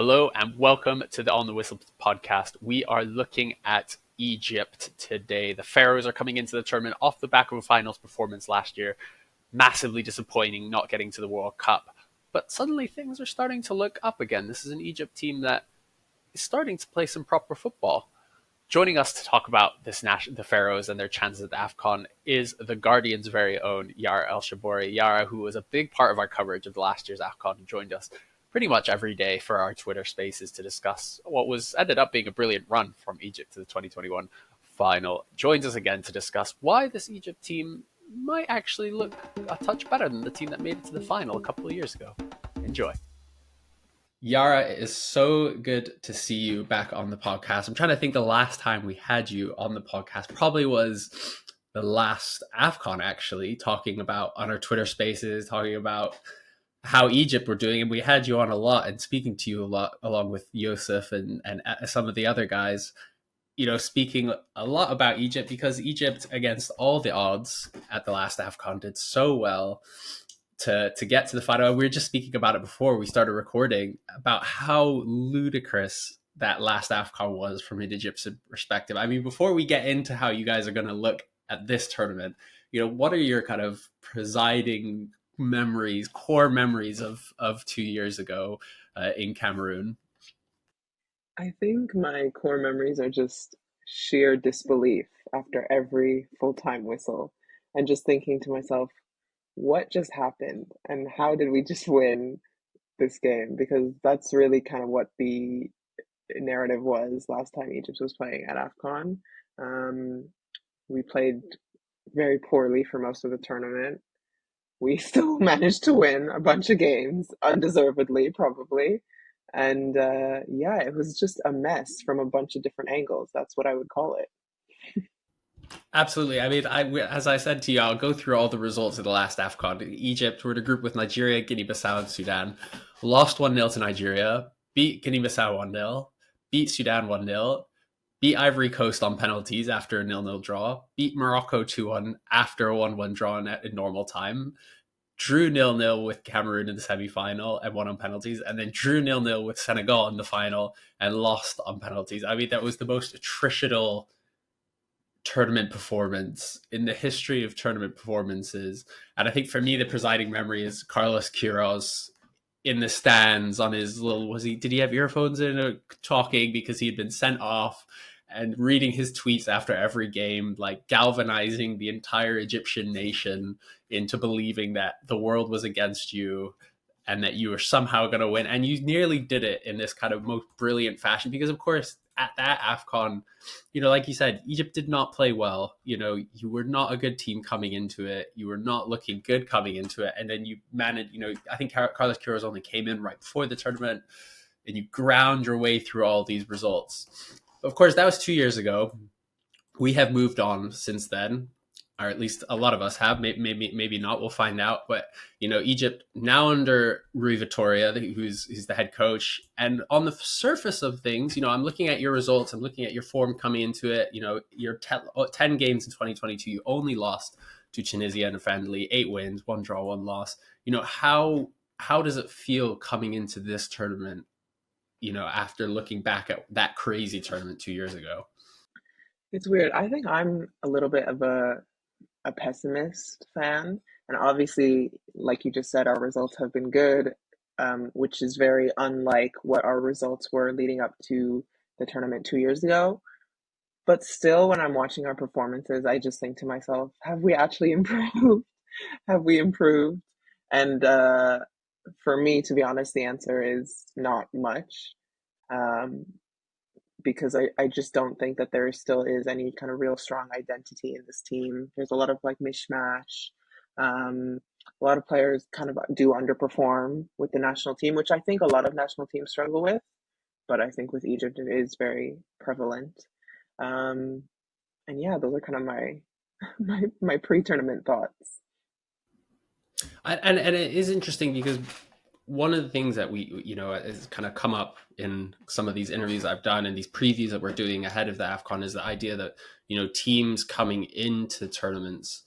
Hello and welcome to the On the Whistle podcast. We are looking at Egypt today. The Pharaohs are coming into the tournament off the back of a finals performance last year. Massively disappointing not getting to the World Cup. But suddenly things are starting to look up again. This is an Egypt team that is starting to play some proper football. Joining us to talk about the Pharaohs and their chances at the AFCON is the Guardian's very own Yara El-Shaboury. Yara, who was a big part of our coverage of last year's AFCON, joined us pretty much every day for our Twitter spaces to discuss what ended up being a brilliant run from Egypt to the 2021 final. Joins us again to discuss why this Egypt team might actually look a touch better than the team that made it to the final a couple of years ago. Enjoy. Yara, it is so good to see you back on the podcast. I'm trying to think the last time we had you on the podcast probably was the last AFCON, actually, talking about on our Twitter spaces, talking about how Egypt were doing. And we had you on a lot and speaking to you a lot, along with Yosef and some of the other guys, speaking a lot about Egypt, because Egypt, against all the odds at the last AFCON, did so well to get to the final. We were just speaking about it before we started recording, about how ludicrous that last AFCON was from an Egyptian perspective. I mean, before we get into how you guys are going to look at this tournament, what are your kind of presiding memories, core memories of 2 years ago in Cameroon? I think my core memories are just sheer disbelief after every full-time whistle and just thinking to myself, what just happened and how did we just win this game? Because that's really kind of what the narrative was last time Egypt was playing at AFCON. We played very poorly for most of the tournament. We still managed to win a bunch of games, undeservedly probably. And it was just a mess from a bunch of different angles. That's what I would call it. Absolutely. I mean, as I said to you, I'll go through all the results of the last AFCON. Egypt were in a group with Nigeria, Guinea-Bissau, and Sudan. Lost 1-0 to Nigeria, beat Guinea-Bissau 1-0, beat Sudan 1-0, beat Ivory Coast on penalties after a 0-0 draw, beat Morocco 2-1 after a 1-1 draw in normal time, drew 0-0 with Cameroon in the semi-final and won on penalties, and then drew 0-0 with Senegal in the final and lost on penalties. I mean, that was the most attritional tournament performance in the history of tournament performances. And I think for me, the presiding memory is Carlos Queiroz in the stands on his did he have earphones in, talking because he had been sent off, and reading his tweets after every game, like galvanizing the entire Egyptian nation into believing that the world was against you and that you were somehow going to win. And you nearly did it in this kind of most brilliant fashion, because of course at that AFCON, like you said, Egypt did not play well. You were not a good team coming into it. You were not looking good coming into it. And then you managed, I think Carlos Queiroz only came in right before the tournament, and you ground your way through all these results. Of course, that was 2 years ago. We have moved on since then, or at least a lot of us have. Maybe not. We'll find out. But Egypt now under Rui Vitória, who's the head coach, and on the surface of things, I'm looking at your results. I'm looking at your form coming into it. Your 10 games in 2022, you only lost to Tunisia in a friendly, 8 wins, 1 draw, 1 loss. How does it feel coming into this tournament? After looking back at that crazy tournament 2 years ago? It's weird. I think I'm a little bit of a pessimist fan. And obviously, like you just said, our results have been good, which is very unlike what our results were leading up to the tournament 2 years ago. But still, when I'm watching our performances, I just think to myself, have we actually improved? Have we improved? And for me, to be honest, the answer is not much. Because I just don't think that there still is any kind of real strong identity in this team. There's a lot of like mishmash. A lot of players kind of do underperform with the national team, which I think a lot of national teams struggle with. But I think with Egypt, it is very prevalent. And yeah, those are kind of my pre-tournament thoughts. And it is interesting because one of the things that we, has kind of come up in some of these interviews I've done and these previews that we're doing ahead of the AFCON is the idea that, teams coming into tournaments,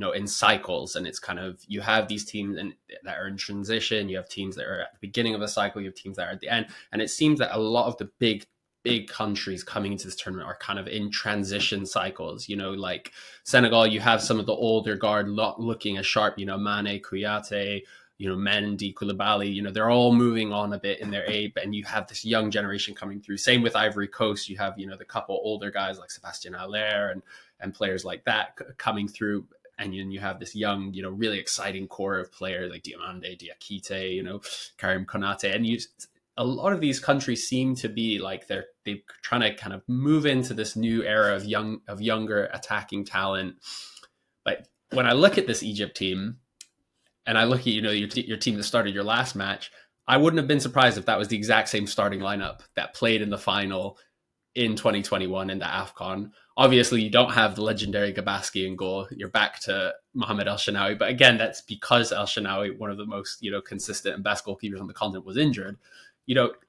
in cycles, and it's kind of, you have these teams that are in transition, you have teams that are at the beginning of a cycle, you have teams that are at the end, and it seems that a lot of the big countries coming into this tournament are kind of in transition cycles. Like Senegal, you have some of the older guard looking as sharp, Mane, Kouyaté, Mendy, Koulibaly, they're all moving on a bit in their age, and you have this young generation coming through. Same with Ivory Coast, you have, the couple older guys like Sebastien Haller and players like that coming through. And then you have this young, really exciting core of players like Diomande, Diakite, Karim Konate. And a lot of these countries seem to be like they're trying to kind of move into this new era of younger attacking talent. But when I look at this Egypt team, and I look at, your team that started your last match, I wouldn't have been surprised if that was the exact same starting lineup that played in the final in 2021 in the AFCON. Obviously, you don't have the legendary Gabaski in goal. You're back to Mohamed El-Shenawi. But again, that's because El-Shenawi, one of the most, consistent and best goalkeepers on the continent, was injured.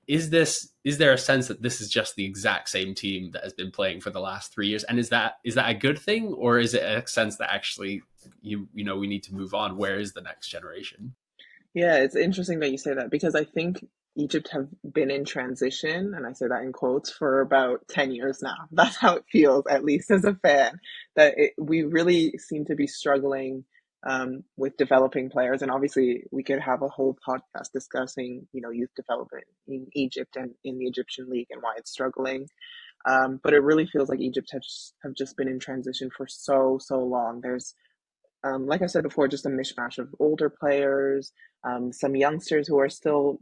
Is there a sense that this is just the exact same team that has been playing for the last 3 years? And is that a good thing, or is it a sense that actually we need to move on? Where is the next generation? Yeah, it's interesting that you say that, because I think Egypt have been in transition, and I say that in quotes, for about 10 years now. That's how it feels, at least as a fan, that we really seem to be struggling with developing players. And obviously, we could have a whole podcast discussing, youth development in Egypt and in the Egyptian league and why it's struggling. But it really feels like Egypt have just been in transition for so long. There's like I said before, just a mishmash of older players, some youngsters who are still,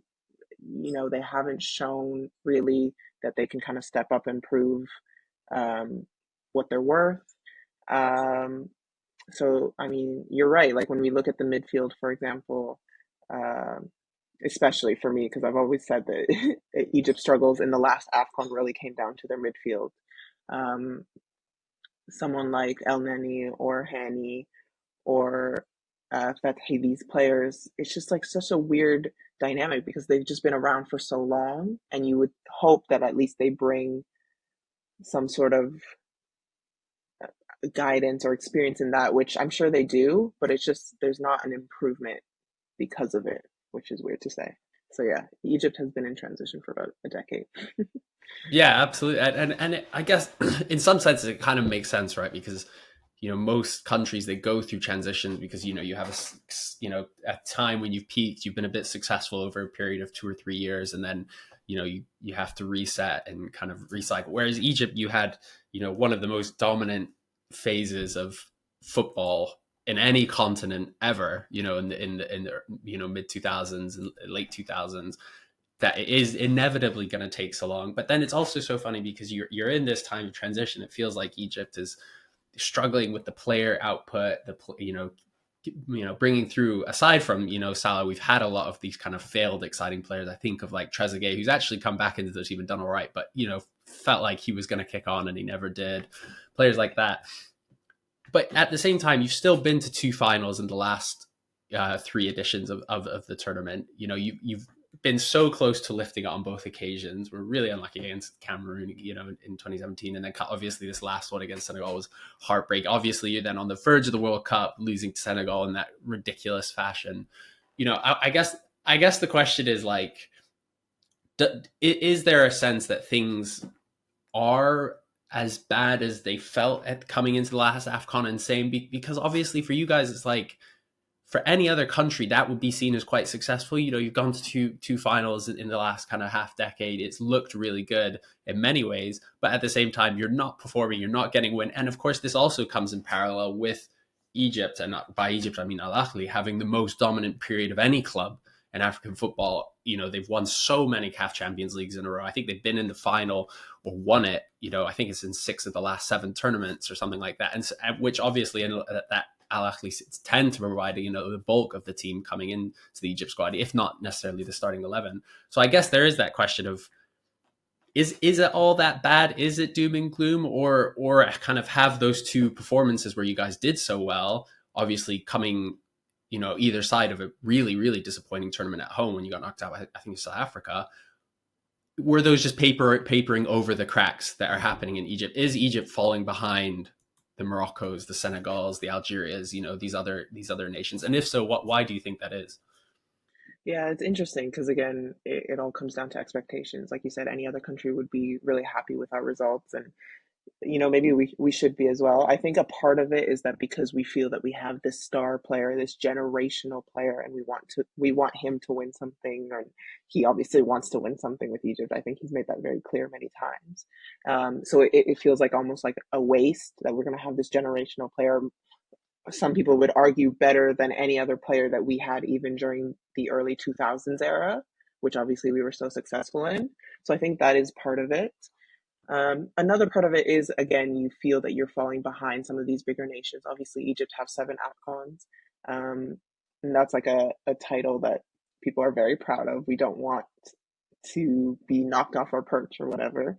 they haven't shown really that they can kind of step up and prove what they're worth. So, I mean, you're right. Like when we look at the midfield, for example, especially for me, because I've always said that Egypt struggles in the last AFCON really came down to their midfield. Um, Someone like El Neni or Hani or Fethi, these players, it's just like such a weird dynamic because they've just been around for so long, and you would hope that at least they bring some sort of guidance or experience in that, which I'm sure they do, but it's just there's not an improvement because of it, which is weird to say. So yeah, Egypt has been in transition for about a decade. Yeah, absolutely. And I guess in some senses it kind of makes sense, right? Because most countries, they go through transitions because you have a time when you've peaked, you've been a bit successful over a period of 2 or 3 years, and then you have to reset and kind of recycle. Whereas Egypt, you had one of the most dominant phases of football in any continent ever, in the mid 2000s and late 2000s, that it is inevitably going to take so long. But then it's also so funny because you're in this time of transition. It feels like Egypt is struggling with the player output, bringing through, aside from Salah, we've had a lot of these kind of failed exciting players. I think of like Trezeguet, who's actually come back into the team and done all right, but felt like he was going to kick on and he never did. Players like that. But at the same time, you've still been to 2 finals in the last 3 editions of the tournament. You've been so close to lifting it on both occasions. We're really unlucky against Cameroon, in 2017. And then obviously this last one against Senegal was heartbreak. Obviously, you're then on the verge of the World Cup, losing to Senegal in that ridiculous fashion. I guess the question is like, is there a sense that things are as bad as they felt at coming into the last AFCON? And same because obviously for you guys, it's like, for any other country, that would be seen as quite successful. You've gone to two finals in the last kind of half decade. It's looked really good in many ways, but at the same time, you're not performing, you're not getting a win. And of course, this also comes in parallel with Egypt, and not by Egypt, I mean Al Ahly, having the most dominant period of any club in African football. They've won so many CAF Champions Leagues in a row. I think they've been in the final or won it. I think it's in 6 of the last 7 tournaments or something like that. And which obviously in that Al Ahly tend to provide the bulk of the team coming into the Egypt squad, if not necessarily the starting 11. So I guess there is that question of, is it all that bad? Is it doom and gloom, or kind of have those 2 performances where you guys did so well, obviously coming either side of a really, really disappointing tournament at home when you got knocked out by, I think, South Africa? Were those just papering over the cracks that are happening in Egypt? Is Egypt falling behind the Moroccos, the Senegals, the Algerias, these other nations? And if so, why do you think that is? Yeah, it's interesting because again, it all comes down to expectations. Like you said, any other country would be really happy with our results, and maybe we should be as well. I think a part of it is that because we feel that we have this star player, this generational player, and we want him to win something, or he obviously wants to win something with Egypt. I think he's made that very clear many times. So it feels like almost like a waste that we're going to have this generational player. Some people would argue better than any other player that we had even during the early 2000s era, which obviously we were so successful in. So I think that is part of it. Another part of it is, again, you feel that you're falling behind some of these bigger nations. Obviously, Egypt have 7 AFCONs, and that's like a title that people are very proud of. We don't want to be knocked off our perch or whatever.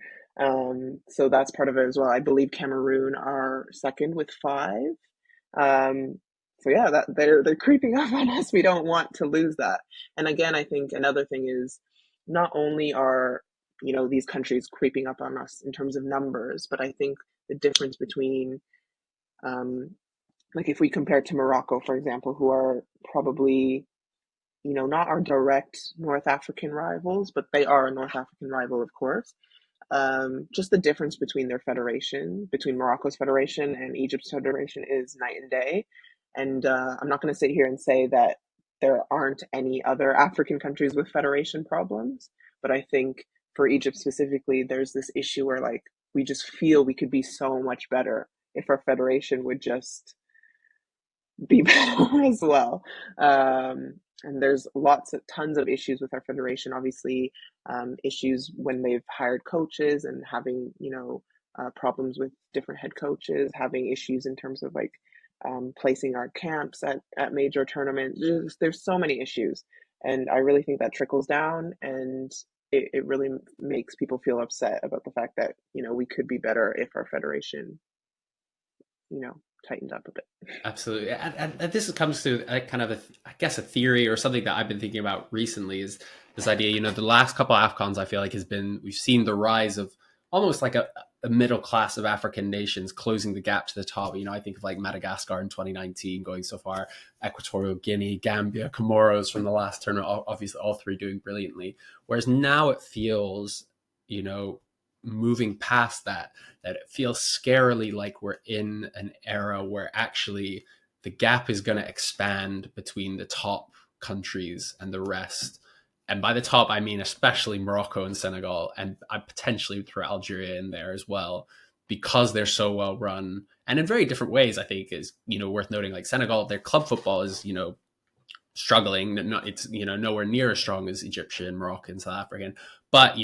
So that's part of it as well. I believe Cameroon are second with 5. So yeah, that they're creeping up on us. We don't want to lose that. And again, I think another thing is not only are these countries creeping up on us in terms of numbers, but I think the difference between um, like if we compare to Morocco, for example, who are probably not our direct North African rivals, but they are a North African rival, of course. Just the difference between their federation, between Morocco's federation and Egypt's federation, is night and day. And I'm not going to sit here and say that there aren't any other African countries with federation problems, but I think for Egypt specifically, there's this issue where like we just feel we could be so much better if our federation would just be better as well. And there's tons of issues with our federation. Obviously, issues when they've hired coaches and having, problems with different head coaches, having issues in terms of like placing our camps at major tournaments. There's so many issues. And I really think that trickles down, and it really makes people feel upset about the fact that, we could be better if our federation, tightened up a bit. Absolutely, and this comes to a kind of I guess a theory or something that I've been thinking about recently is this idea. The last couple of AFCONs I feel like we've seen the rise of almost like a middle class of African nations closing the gap to the top. I think of like Madagascar in 2019 going so far, Equatorial Guinea, Gambia, Comoros from the last tournament, obviously all three doing brilliantly. Whereas now it feels, moving past that it feels scarily like we're in an era where actually the gap is going to expand between the top countries and the rest. And by the top, I mean especially Morocco and Senegal, and I potentially throw Algeria in there as well, because they're so well run and in very different ways. I think is worth noting. Like Senegal, their club football is struggling. It's nowhere near as strong as Egyptian, Moroccan, South African. But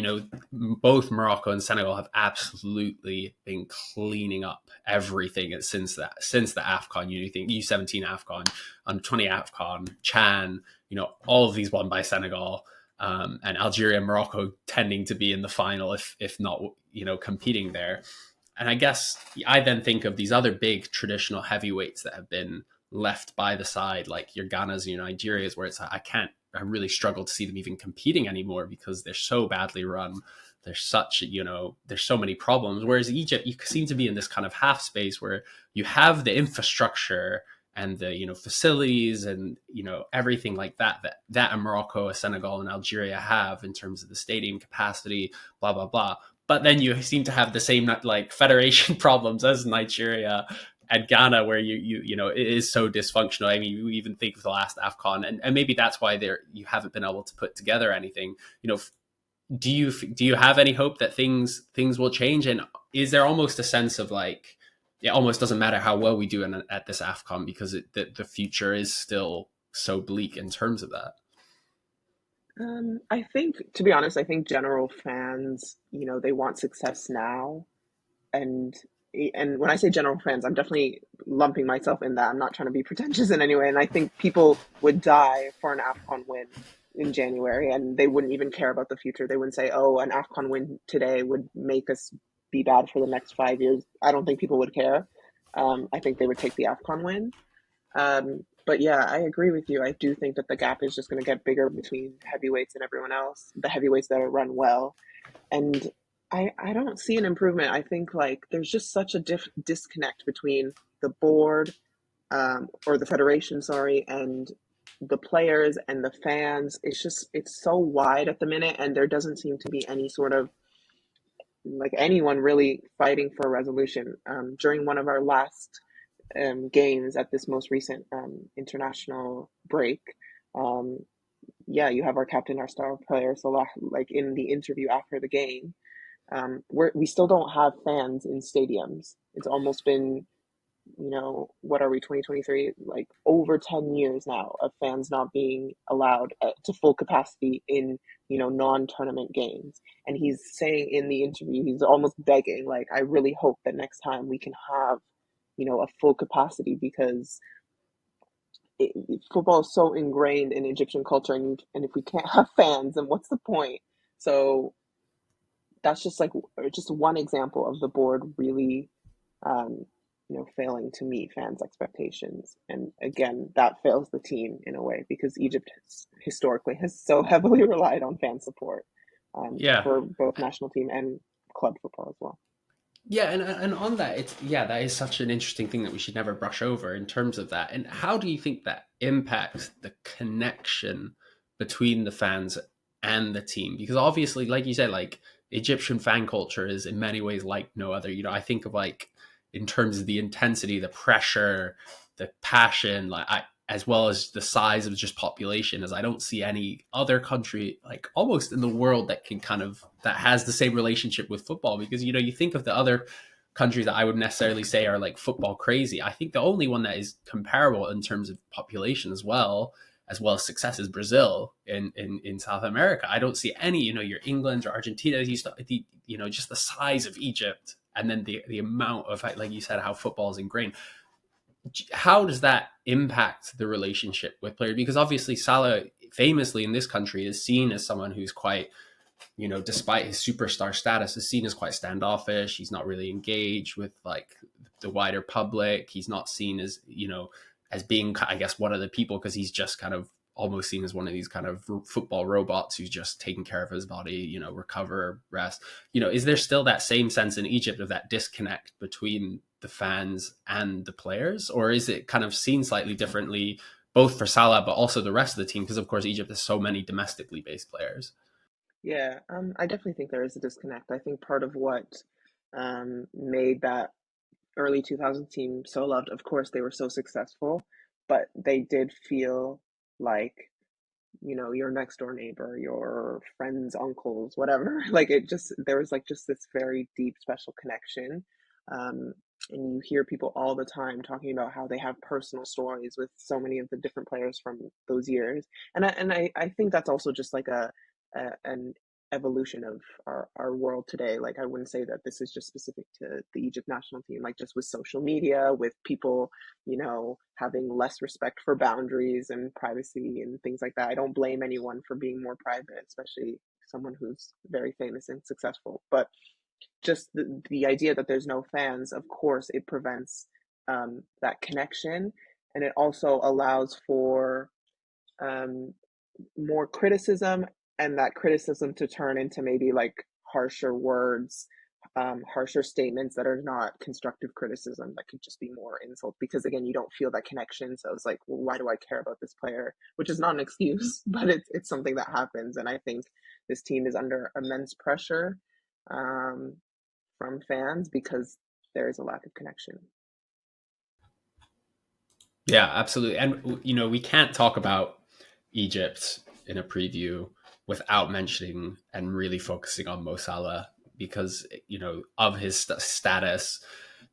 both Morocco and Senegal have absolutely been cleaning up everything since the AFCON. You think U17 AFCON, under 20 AFCON, Chan. All of these won by Senegal, and Algeria and Morocco tending to be in the final, if not competing there. And I guess I then think of these other big traditional heavyweights that have been left by the side, like your Ghanas and your Nigerias, where I really struggle to see them even competing anymore because they're so badly run. There's so many problems. Whereas Egypt, you seem to be in this kind of half space where you have the infrastructure and the facilities and everything like that and Morocco, Senegal, and Algeria have in terms of the stadium capacity, blah blah blah. But then you seem to have the same like federation problems as Nigeria and Ghana, where it is so dysfunctional. I mean, you even think of the last AFCON, and maybe that's why you haven't been able to put together anything. Do you have any hope that things will change? And is there almost a sense of like, it almost doesn't matter how well we do at this AFCON because the future is still so bleak in terms of that? I think, to be honest, I think general fans, they want success now, and when I say general fans, I'm definitely lumping myself in that. I'm not trying to be pretentious in any way, and I think people would die for an AFCON win in January, and they wouldn't even care about the future. They wouldn't say, "Oh, an AFCON win today would make us be bad for the next 5 years." I don't think people would care. I think they would take the AFCON win. But yeah, I agree with you. I do think that the gap is just going to get bigger between heavyweights and everyone else, the heavyweights that are run well. And I don't see an improvement. I think like there's just such a disconnect between the board, or the federation, sorry, and the players and the fans. It's so wide at the minute, and there doesn't seem to be any sort of like anyone really fighting for a resolution. During one of our last games at this most recent international break, um, yeah, you have our captain, our star player, Salah, like in the interview after the game. We still don't have fans in stadiums. It's almost been, what are we, 2023? Like over 10 years now of fans not being allowed to full capacity in, non-tournament games. And he's saying in the interview, he's almost begging, like, I really hope that next time we can have, a full capacity because football is so ingrained in Egyptian culture, and if we can't have fans, then what's the point? So that's just like just one example of the board really, um, failing to meet fans' expectations. And again, that fails the team in a way because Egypt historically has so heavily relied on fan support, Yeah. for both national team and club football as well. Yeah, and on that, it's yeah, that is such an interesting thing that we should never brush over in terms of that. And how do you think that impacts the connection between the fans and the team? Because obviously, like you said, like Egyptian fan culture is in many ways like no other. I think of like in terms of the intensity, the pressure, the passion, as well as the size of just population, as I don't see any other country like almost in the world that can kind of that has the same relationship with football. Because you think of the other countries that I would necessarily say are like football crazy. I think the only one that is comparable in terms of population as well as success is Brazil in South America. I don't see any, your England or Argentina, just the size of Egypt, and then the amount of, like you said, how football is ingrained. How does that impact the relationship with players? Because obviously Salah, famously in this country, is seen as someone who's quite, despite his superstar status, is seen as quite standoffish. He's not really engaged with like the wider public. He's not seen as, as being, I guess, one of the people, because he's just kind of almost seen as one of these kind of football robots who's just taking care of his body, recover, rest. Is there still that same sense in Egypt of that disconnect between the fans and the players, or is it kind of seen slightly differently, both for Salah but also the rest of the team? Because of course Egypt has so many domestically based players. Yeah, I definitely think there is a disconnect. I think part of what made that early 2000 team so loved, of course, they were so successful, but they did feel like, your next door neighbor, your friends, uncles, whatever. Like there was like just this very deep, special connection. Um, and you hear people all the time talking about how they have personal stories with so many of the different players from those years. And I think that's also just like an evolution of our world today. Like I wouldn't say that this is just specific to the Egypt national team, like just with social media, with people, having less respect for boundaries and privacy and things like that. I don't blame anyone for being more private, especially someone who's very famous and successful. But just the idea that there's no fans, of course, it prevents that connection. And it also allows for um, more criticism, and that criticism to turn into maybe like harsher words, harsher statements that are not constructive criticism, that could just be more insult, because again, you don't feel that connection. So it's like, well, why do I care about this player? Which is not an excuse, but it's something that happens. And I think this team is under immense pressure, um, from fans because there is a lack of connection. Yeah, absolutely. And we can't talk about Egypt in a preview without mentioning and really focusing on Mo Salah, because of his status,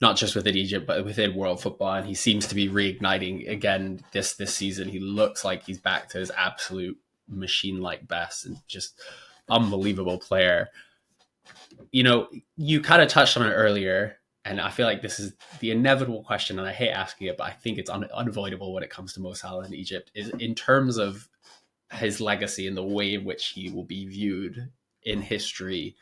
not just within Egypt but within world football, and he seems to be reigniting again this season. He looks like he's back to his absolute machine-like best and just unbelievable player. You kind of touched on it earlier, and I feel like this is the inevitable question, and I hate asking it, but I think it's unavoidable when it comes to Mo Salah in Egypt, is in terms of his legacy and the way in which he will be viewed in history,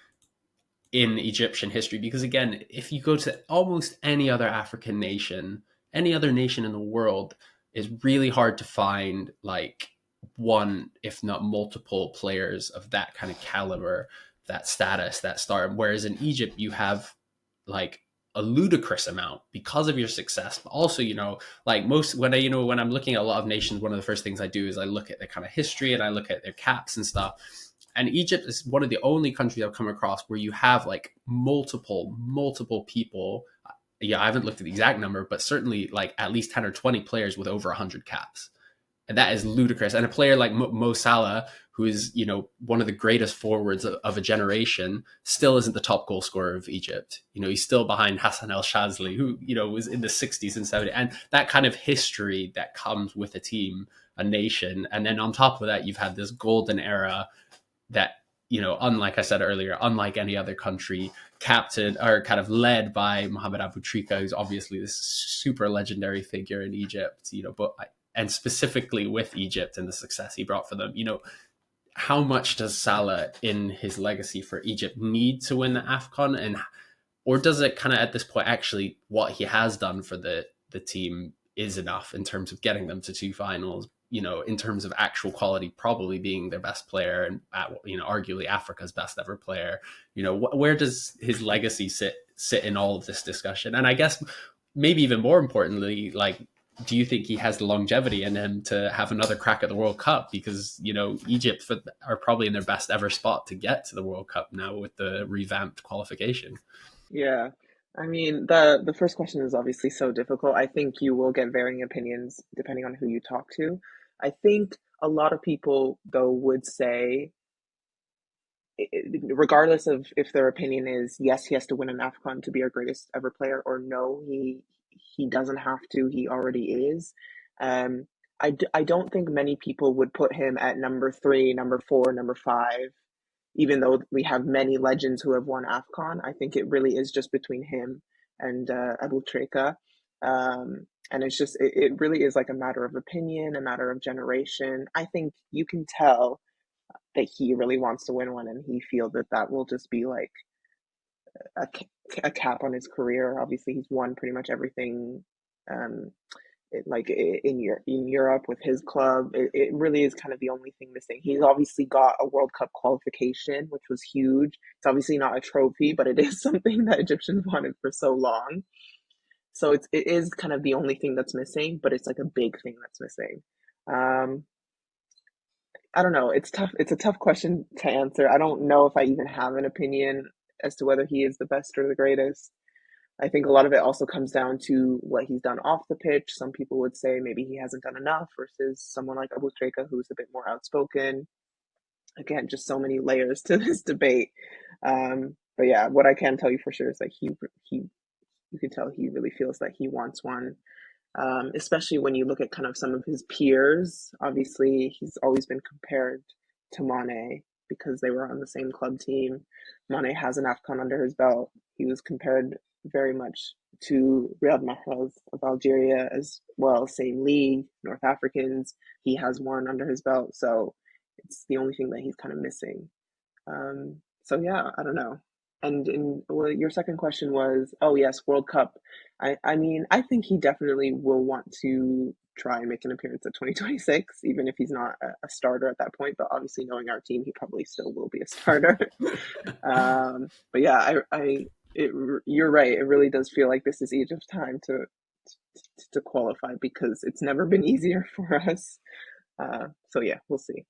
in Egyptian history. Because again, if you go to almost any other African nation, any other nation in the world, it's really hard to find like one, if not multiple players of that kind of caliber that status, that star. Whereas in Egypt, you have like a ludicrous amount because of your success. But also, like when I'm looking at a lot of nations, one of the first things I do is I look at their kind of history and I look at their caps and stuff. And Egypt is one of the only countries I've come across where you have like multiple people. Yeah, I haven't looked at the exact number, but certainly like at least 10 or 20 players with over 100 caps. And that is ludicrous. And a player like Mo Salah, who is, one of the greatest forwards of a generation, still isn't the top goal scorer of Egypt. He's still behind Hassan El-Shazli, who, was in the 60s and 70s. And that kind of history that comes with a team, a nation. And then on top of that, you've had this golden era that, unlike I said earlier, unlike any other country, captain or kind of led by Mohamed Aboutrika, who's obviously this super legendary figure in Egypt, and specifically with Egypt and the success he brought for them. How much does Salah in his legacy for Egypt need to win the AFCON? Or does it kind of at this point, actually what he has done for the team is enough in terms of getting them to 2 finals, in terms of actual quality, probably being their best player and, arguably Africa's best ever player. Where does his legacy sit in all of this discussion? And I guess maybe even more importantly, like, do you think he has the longevity in him to have another crack at the World Cup? Because, Egypt are probably in their best ever spot to get to the World Cup now with the revamped qualification. Yeah. I mean, the first question is obviously so difficult. I think you will get varying opinions depending on who you talk to. I think a lot of people, though, would say, regardless of if their opinion is yes, he has to win an AFCON to be our greatest ever player, or no, he doesn't have to, he already is. I don't think many people would put him at number 3, number 4, number 5, even though we have many legends who have won AFCON. I think it really is just between him and Aboutrika. And it's just, it really is like a matter of opinion, a matter of generation. I think you can tell that he really wants to win one, and he feels that that will just be like a, a cap on his career. Obviously, he's won pretty much everything, in Europe with his club. It really is kind of the only thing missing. He's obviously got a World Cup qualification, which was huge. It's obviously not a trophy, but it is something that Egyptians wanted for so long. So it is kind of the only thing that's missing, but it's like a big thing that's missing. Um, I don't know. It's tough. It's a tough question to answer. I don't know if I even have an opinion as to whether he is the best or the greatest. I think a lot of it also comes down to what he's done off the pitch. Some people would say maybe he hasn't done enough versus someone like Aboutrika, who's a bit more outspoken. Again, just so many layers to this debate. But yeah, what I can tell you for sure is that he you can tell he really feels that he wants one. Especially when you look at kind of some of his peers. Obviously, he's always been compared to Mane because they were on the same club team. Mane has an AFCON under his belt. He was compared very much to Riyad Mahrez of Algeria as well, same league, North Africans. He has one under his belt, so it's the only thing that he's kind of missing. So yeah, I don't know. And your second question was, oh yes, World Cup. I mean, I think he definitely will want to try and make an appearance at 2026, even if he's not a starter at that point. But obviously, knowing our team, he probably still will be a starter. But yeah, you're right. It really does feel like this is Egypt's time to qualify because it's never been easier for us. So yeah, we'll see.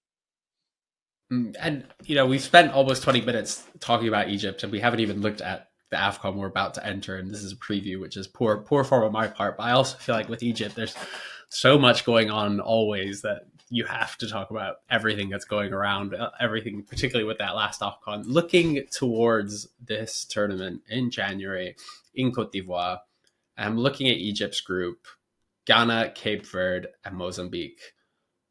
And, we've spent almost 20 minutes talking about Egypt and we haven't even looked at the AFCON we're about to enter. And this is a preview, which is poor form on my part. But I also feel like with Egypt, there's so much going on always that you have to talk about everything that's going around, everything, particularly with that last AFCON. Looking towards this tournament in January in Cote d'Ivoire, I'm looking at Egypt's group, Ghana, Cape Verde, and Mozambique.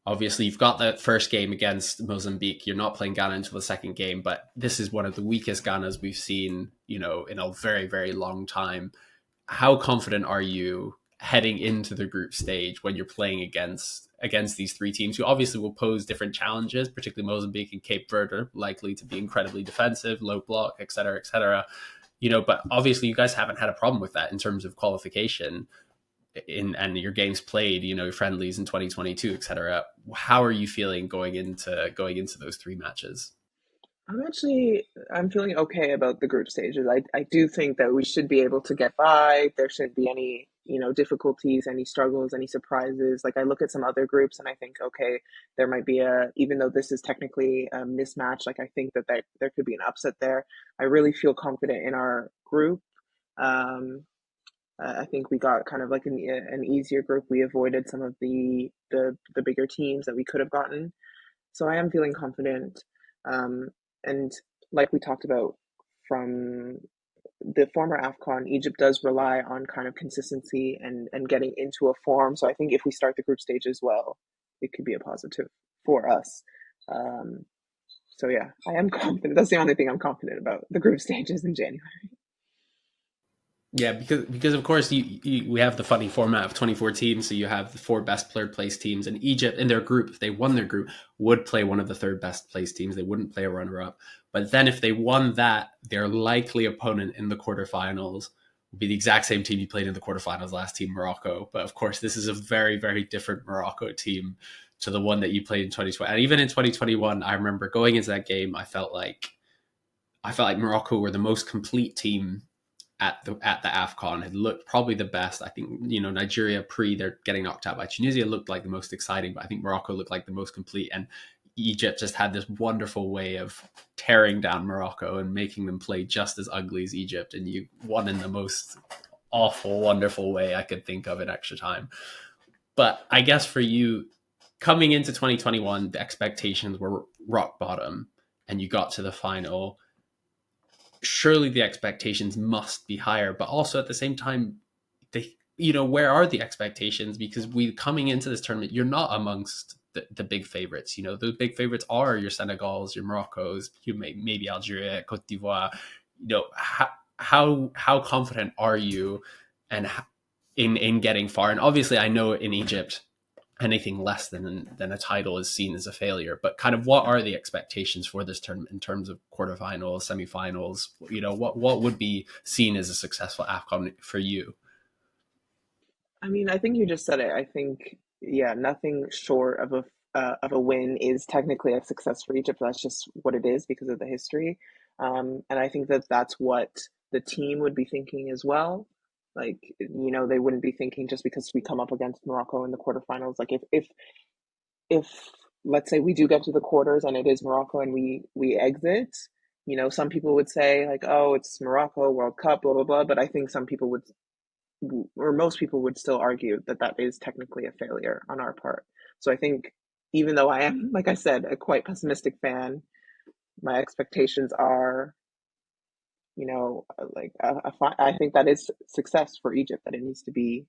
Obviously, you've got the first game against Mozambique. You're not playing Ghana until the second game, but this is one of the weakest Ghanas we've seen, in a very, very long time. How confident are you heading into the group stage when you're playing against these 3 teams who obviously will pose different challenges, particularly Mozambique and Cape Verde are likely to be incredibly defensive, low block, et cetera, et cetera. But obviously you guys haven't had a problem with that in terms of qualification. And your games played, friendlies in 2022, etc. How are you feeling going into those 3 matches? I'm feeling okay about the group stages. I do think that we should be able to get by. There shouldn't be any, difficulties, any struggles, any surprises. Like I look at some other groups and I think, okay, there might be even though this is technically a mismatch, like I think that there could be an upset there. I really feel confident in our group. Um, I think we got kind of like an easier group. We avoided some of the bigger teams that we could have gotten. So I am feeling confident. Um, and like we talked about from the former AFCON, Egypt does rely on kind of consistency and getting into a form. So I think if we start the group stage as well, it could be a positive for us. Um, so yeah, I am confident. That's the only thing I'm confident about, the group stages in January. Yeah, because of course we have the funny format of 24 teams, so you have the four best third place teams, and Egypt in their group, if they won their group, would play one of the third best place teams. They wouldn't play a runner up. But then if they won that, their likely opponent in the quarterfinals would be the exact same team you played in the quarterfinals last, team Morocco. But of course, this is a very, very different Morocco team to the one that you played in 2020. And even in 2021, I remember going into that game, I felt like Morocco were the most complete team at the AFCON. Had looked probably the best. I think, Nigeria pre they're getting knocked out by Tunisia looked like the most exciting, but I think Morocco looked like the most complete, and Egypt just had this wonderful way of tearing down Morocco and making them play just as ugly as Egypt, and you won in the most awful, wonderful way I could think of in extra time. But I guess for you, coming into 2021, the expectations were rock bottom, and you got to the final. Surely the expectations must be higher, but also at the same time, where are the expectations? Because we coming into this tournament, you're not amongst the big favorites. The big favorites are your Senegals, your Moroccos, maybe Algeria, Cote d'Ivoire. How confident are you, and in getting far? And obviously, I know in Egypt, anything less than a title is seen as a failure. But kind of what are the expectations for this tournament in terms of quarterfinals, semifinals? What would be seen as a successful AFCON for you? I mean, I think you just said it. I think, yeah, nothing short of a win is technically a success for Egypt. That's just what it is because of the history. And I think that that's what the team would be thinking as well. Like, they wouldn't be thinking just because we come up against Morocco in the quarterfinals. Like, if let's say we do get to the quarters and it is Morocco and we exit, some people would say like, oh, it's Morocco, World Cup, blah blah blah. But I think some people would, or most people would still argue that that is technically a failure on our part. So I think even though I am, like I said, a quite pessimistic fan, my expectations are, like I think that is success for Egypt, that it needs to be,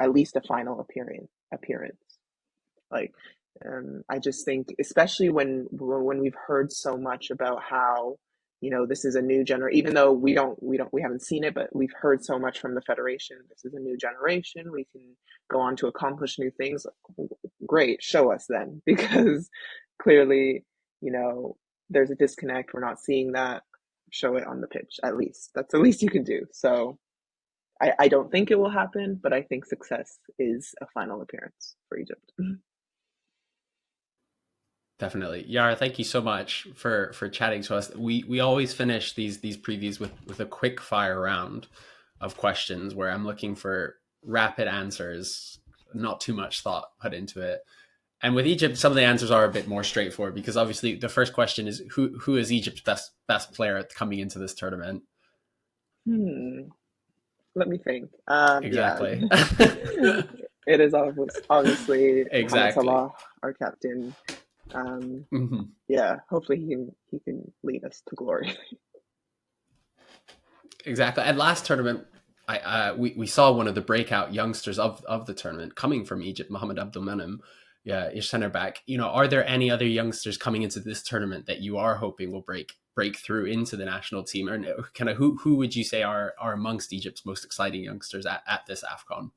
at least a final appearance. Like, I just think, especially when we've heard so much about how, this is a new generation. Even though we haven't seen it, but we've heard so much from the federation. This is a new generation. We can go on to accomplish new things. Great, show us then, because clearly, there's a disconnect. We're not seeing that. Show it on the pitch, at least. That's the least you can do. So I don't think it will happen, but I think success is a final appearance for Egypt. Definitely. Yara, thank you so much for chatting to us. We always finish these previews with a quick fire round of questions where I'm looking for rapid answers, not too much thought put into it. And with Egypt, some of the answers are a bit more straightforward, because obviously the first question is who is Egypt's best player coming into this tournament? Hmm. Let me think. Yeah, Exactly. it is obviously Mohamed Exactly. Salah, our captain. Mhm. Yeah, hopefully he can lead us to glory. Exactly. And last tournament, we saw one of the breakout youngsters of the tournament coming from Egypt, Mohamed Abdelmenem, yeah, your center back. Are there any other youngsters coming into this tournament that you are hoping will break through into the national team? Or kind of who would you say are amongst Egypt's most exciting youngsters at this AFCON?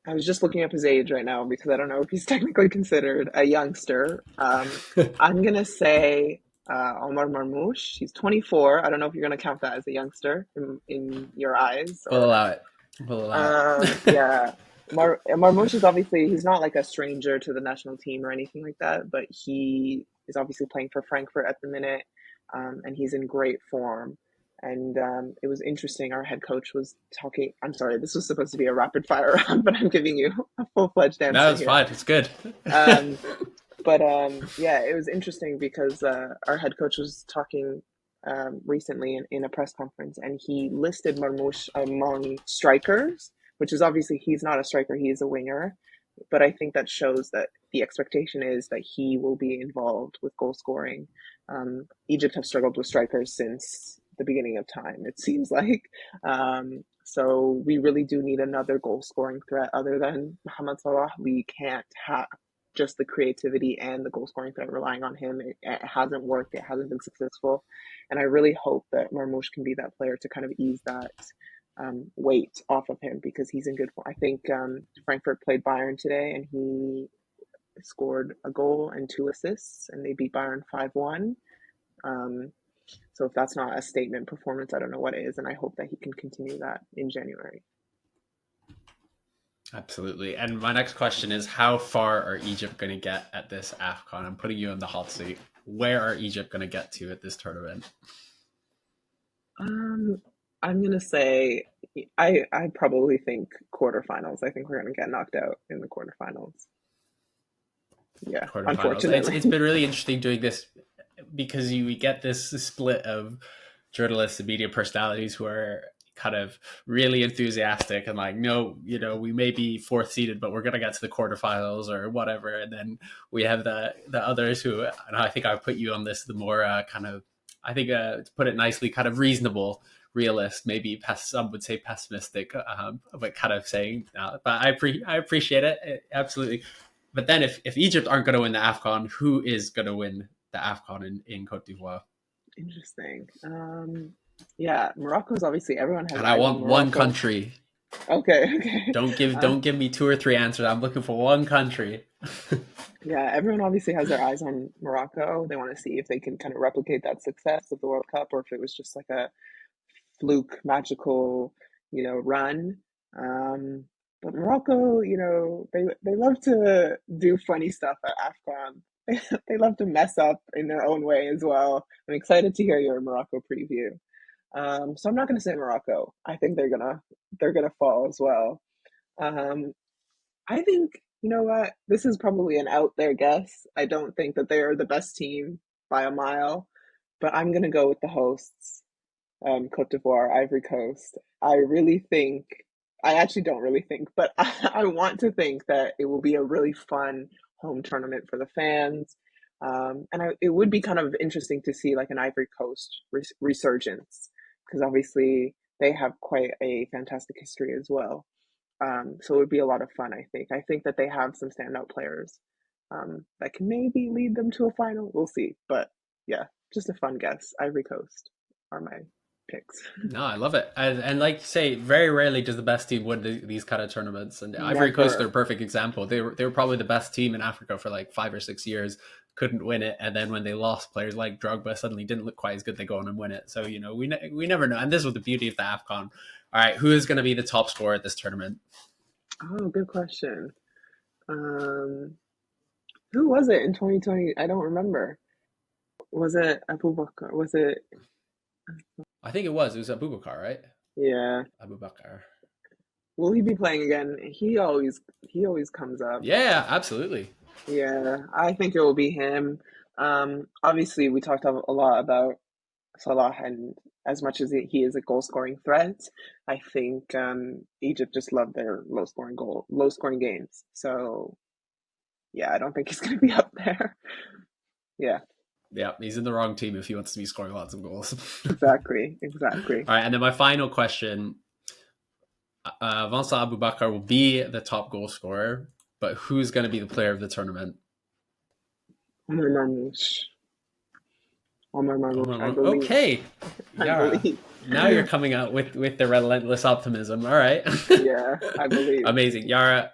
I was just looking up his age right now because I don't know if he's technically considered a youngster. I'm gonna say Omar Marmoush. He's 24. I don't know if you're gonna count that as a youngster in your eyes We'll or allow it. We'll allow it. yeah. Marmoush is obviously, he's not like a stranger to the national team or anything like that, but he He's obviously playing for Frankfurt at the minute, and he's in great form. And it was interesting. Our head coach was talking. I'm sorry, this was supposed to be a rapid fire round, but I'm giving you a full fledged No, answer it's here. fine. It's good. But yeah, it was interesting because our head coach was talking recently in a press conference, and he listed Marmoush among strikers, which is obviously he's not a striker, he is a winger. But I think that shows that the expectation is that he will be involved with goal scoring. Egypt have struggled with strikers since the beginning of time, it seems like. So we really do need another goal scoring threat other than Mohamed Salah. We can't have just the creativity and the goal scoring threat relying on him. It hasn't worked, it hasn't been successful. And I really hope that Marmoush can be that player to kind of ease that weight off of him because he's in good form. I think Frankfurt played Bayern today and he scored a goal and 2 assists and they beat Bayern 5-1. So if that's not a statement performance, I don't know what is. And I hope that he can continue that in January. Absolutely. And my next question is, how far are Egypt going to get at this AFCON? I'm putting you in the hot seat. Where are Egypt going to get to at this tournament? I'm going to say, I probably think quarterfinals. I think we're going to get knocked out in the quarterfinals. Yeah, unfortunately. It's been really interesting doing this because you get this split of journalists and media personalities who are kind of really enthusiastic and like, no, we may be fourth seeded, but we're going to get to the quarterfinals or whatever. And then we have the others who, and I think I put you on this, the more kind of, I think to put it nicely, kind of reasonable realist, maybe some would say pessimistic, but kind of saying, but I appreciate it. Absolutely. But then if Egypt aren't going to win the AFCON, who is going to win the AFCON in Cote d'Ivoire? Interesting. Yeah, Morocco's obviously everyone has. And I want one country. Okay. Don't give me 2 or 3 answers. I'm looking for one country. Yeah, everyone obviously has their eyes on Morocco. They want to see if they can kind of replicate that success of the World Cup, or if it was just like a fluke, magical, run. But Morocco, they love to do funny stuff at AFCON. They love to mess up in their own way as well. I'm excited to hear your Morocco preview. So I'm not going to say Morocco. I think they're gonna fall as well. I think, you know what? This is probably an out there guess. I don't think that they are the best team by a mile, but I'm gonna go with the hosts, Cote d'Ivoire, Ivory Coast. I actually don't really think, but I want to think that it will be a really fun home tournament for the fans. It would be kind of interesting to see like an Ivory Coast resurgence because obviously they have quite a fantastic history as well. So it would be a lot of fun, I think. I think that they have some standout players that can maybe lead them to a final. We'll see. But yeah, just a fun guess. Ivory Coast are my picks. No, I love it. And like you say, very rarely does the best team win these kind of tournaments. And Never. Ivory Coast, they're a perfect example. They were probably the best team in Africa for like 5 or 6 years, couldn't win it. And then when they lost, players like Drogba suddenly didn't look quite as good. They go on and win it. So, we never know. And this was the beauty of the AFCON. All right, who is going to be the top scorer at this tournament? Oh, good question. Who was it in 2020? I don't remember. Was it Abubakar? Was it? I think it was Abubakar, right? Yeah. Abubakar. Will he be playing again? He always comes up. Yeah, absolutely. Yeah, I think it will be him. Obviously, we talked a lot about Salah, and as much as he is a goal scoring threat, I think Egypt just love their low scoring games. So yeah, I don't think he's going to be up there. Yeah. Yeah, he's in the wrong team if he wants to be scoring lots of goals. Exactly. All right, and then my final question. Vincent Abubakar will be the top goal scorer, but who's going to be the player of the tournament? Omar Marmoush. I believe. Okay. I believe. Now you're coming out with the relentless optimism. All right. Yeah, I believe. Amazing. Yara,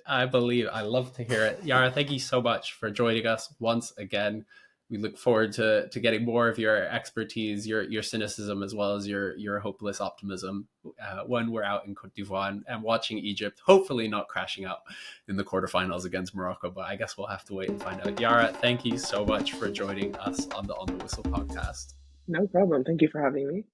I believe. I love to hear it. Yara, thank you so much for joining us once again. we look forward to getting more of your expertise, your cynicism, as well as your hopeless optimism when we're out in Cote d'Ivoire and watching Egypt, hopefully not crashing out in the quarterfinals against Morocco. But I guess we'll have to wait and find out. Yara, thank you so much for joining us on the Whistle podcast. No problem. Thank you for having me.